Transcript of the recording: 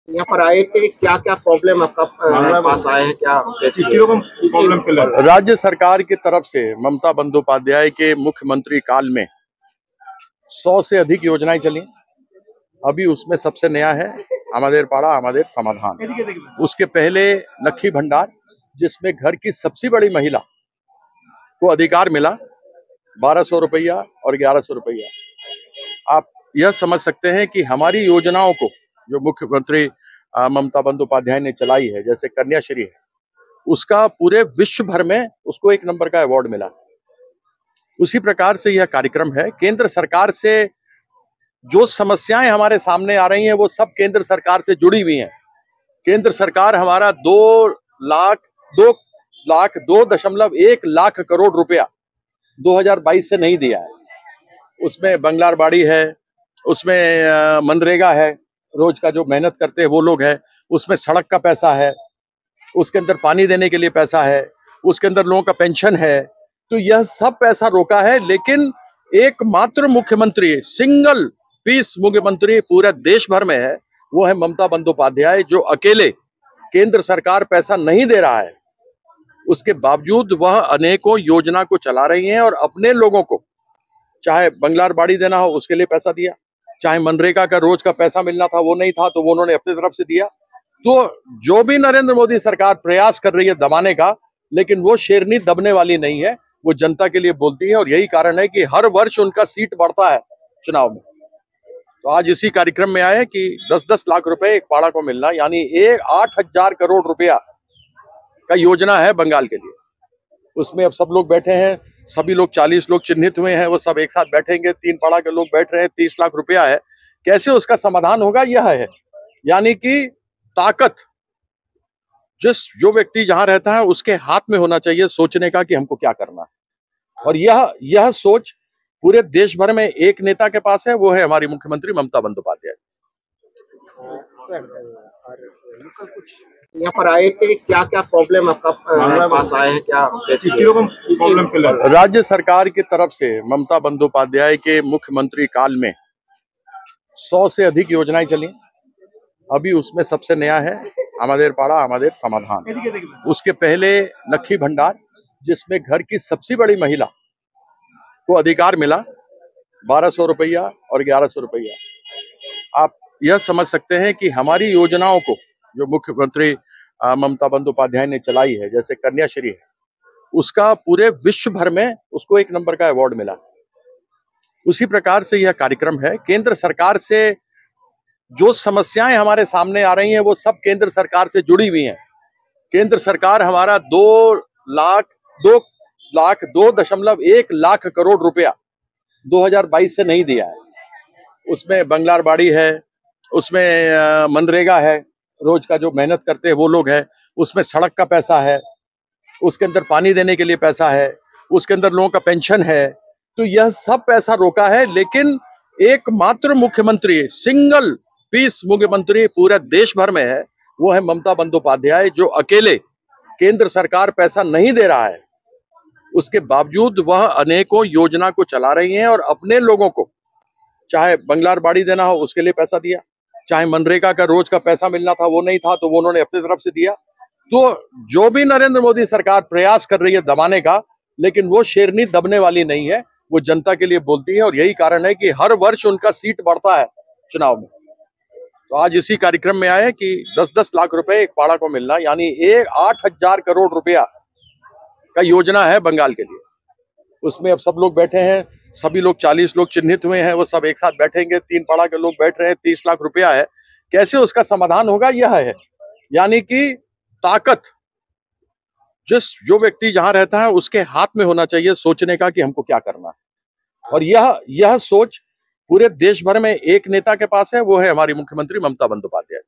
यहाँ पर आए थे, क्या क्या प्रॉब्लम आपका पास आए हैं, क्या कैसी प्रॉब्लम के राज्य सरकार की तरफ से ममता बंदोपाध्याय के मुख्यमंत्री काल में 100 से अधिक योजनाएं चली। अभी उसमें सबसे नया है हमारे पाड़ा हमारे समाधान। उसके पहले लक्ष्मी भंडार, जिसमें घर की सबसे बड़ी महिला को अधिकार मिला 1200 रुपया और 1100 रुपया। आप यह समझ सकते हैं कि हमारी योजनाओं को जो मुख्यमंत्री ममता बंदोपाध्याय ने चलाई है, जैसे कन्याश्री है, उसका पूरे विश्व भर में उसको 1 नंबर का अवार्ड मिला। उसी प्रकार से यह कार्यक्रम है। केंद्र सरकार से जो समस्याएं हमारे सामने आ रही हैं वो सब केंद्र सरकार से जुड़ी हुई हैं। केंद्र सरकार हमारा 2.1 लाख करोड़ रुपया 2022 से नहीं दिया है। उसमें बंगलारबाड़ी है, उसमें मनरेगा है, रोज का जो मेहनत करते हैं वो लोग हैं, उसमें सड़क का पैसा है, उसके अंदर पानी देने के लिए पैसा है, उसके अंदर लोगों का पेंशन है। तो यह सब पैसा रोका है, लेकिन एकमात्र मुख्यमंत्री, सिंगल पीस मुख्यमंत्री पूरे देश भर में है, वो है ममता बंदोपाध्याय, जो अकेले केंद्र सरकार पैसा नहीं दे रहा है, उसके बावजूद वह अनेकों योजना को चला रही हैं और अपने लोगों को, चाहे बंगलारबाड़ी देना हो उसके लिए पैसा दिया, चाहे मनरेगा का रोज का पैसा मिलना था वो नहीं था तो वो उन्होंने अपनी तरफ से दिया। तो जो भी नरेंद्र मोदी सरकार प्रयास कर रही है दबाने का, लेकिन वो शेरनी दबने वाली नहीं है, वो जनता के लिए बोलती है। और यही कारण है कि हर वर्ष उनका सीट बढ़ता है चुनाव में। तो आज इसी कार्यक्रम में आए कि 10-10 लाख रुपए एक पाड़ा को मिलना, यानी 8,000 करोड़ रुपया का योजना है बंगाल के लिए। उसमें अब सब लोग बैठे हैं, सभी लोग 40 लोग चिन्हित हुए हैं, वो सब एक साथ बैठेंगे, 3 पाड़ा के लोग बैठ रहे हैं, 30 लाख रुपया है। कैसे उसका समाधान होगा, यह है यानी कि ताकत जो व्यक्ति जहां रहता है उसके हाथ में होना चाहिए सोचने का कि हमको क्या करना है। और यह सोच पूरे देश भर में एक नेता के पास है, वो है हमारी मुख्यमंत्री ममता बंदोपाध्याय। यहाँ पर आए थे, क्या क्या प्रॉब्लम आपका पास आए हैं, क्या कैसी प्रॉब्लम के राज्य सरकार की तरफ से ममता बंदोपाध्याय के मुख्यमंत्री काल में 100 से अधिक योजनाएं चली। अभी उसमें सबसे नया है हमारे पाड़ा हमारे समाधान। उसके पहले लक्ष्मी भंडार, जिसमें घर की सबसे बड़ी महिला को अधिकार मिला 1200 रुपया और 1100 रुपया। आप यह समझ सकते हैं कि हमारी योजनाओं को जो मुख्यमंत्री ममता बंदोपाध्याय ने चलाई है, जैसे कन्याश्री है, उसका पूरे विश्व भर में उसको 1 नंबर का अवार्ड मिला। उसी प्रकार से यह कार्यक्रम है। केंद्र सरकार से जो समस्याएं हमारे सामने आ रही हैं वो सब केंद्र सरकार से जुड़ी हुई हैं। केंद्र सरकार हमारा 2.1 लाख करोड़ रुपया 2022 से नहीं दिया है। उसमें बंगलारबाड़ी है, उसमें मनरेगा है, रोज का जो मेहनत करते हैं वो लोग हैं, उसमें सड़क का पैसा है, उसके अंदर पानी देने के लिए पैसा है, उसके अंदर लोगों का पेंशन है। तो यह सब पैसा रोका है, लेकिन एकमात्र मुख्यमंत्री, सिंगल पीस मुख्यमंत्री पूरे देश भर में है, वो है ममता बंदोपाध्याय, जो अकेले केंद्र सरकार पैसा नहीं दे रहा है, उसके बावजूद वह अनेकों योजना को चला रही हैं और अपने लोगों को, चाहे बंगलारबाड़ी देना हो उसके लिए पैसा दिया, चाहे मनरेगा का रोज का पैसा मिलना था वो नहीं था तो वो उन्होंने अपनी तरफ से दिया। तो जो भी नरेंद्र मोदी सरकार प्रयास कर रही है दबाने का, लेकिन वो शेरनी दबने वाली नहीं है, वो जनता के लिए बोलती है। और यही कारण है कि हर वर्ष उनका सीट बढ़ता है चुनाव में। तो आज इसी कार्यक्रम में आए कि 10-10 लाख रुपए एक पाड़ा को मिलना, यानी 8,000 करोड़ रुपया का योजना है बंगाल के लिए। उसमें अब सब लोग बैठे हैं, सभी लोग 40 लोग चिन्हित हुए हैं, वो सब एक साथ बैठेंगे, 3 पाड़ा के लोग बैठ रहे हैं, 30 लाख रुपया है। कैसे उसका समाधान होगा, यह है यानी कि ताकत जो व्यक्ति जहां रहता है उसके हाथ में होना चाहिए सोचने का कि हमको क्या करना है। और यह सोच पूरे देश भर में एक नेता के पास है, वो है हमारी मुख्यमंत्री ममता बंदोपाध्याय।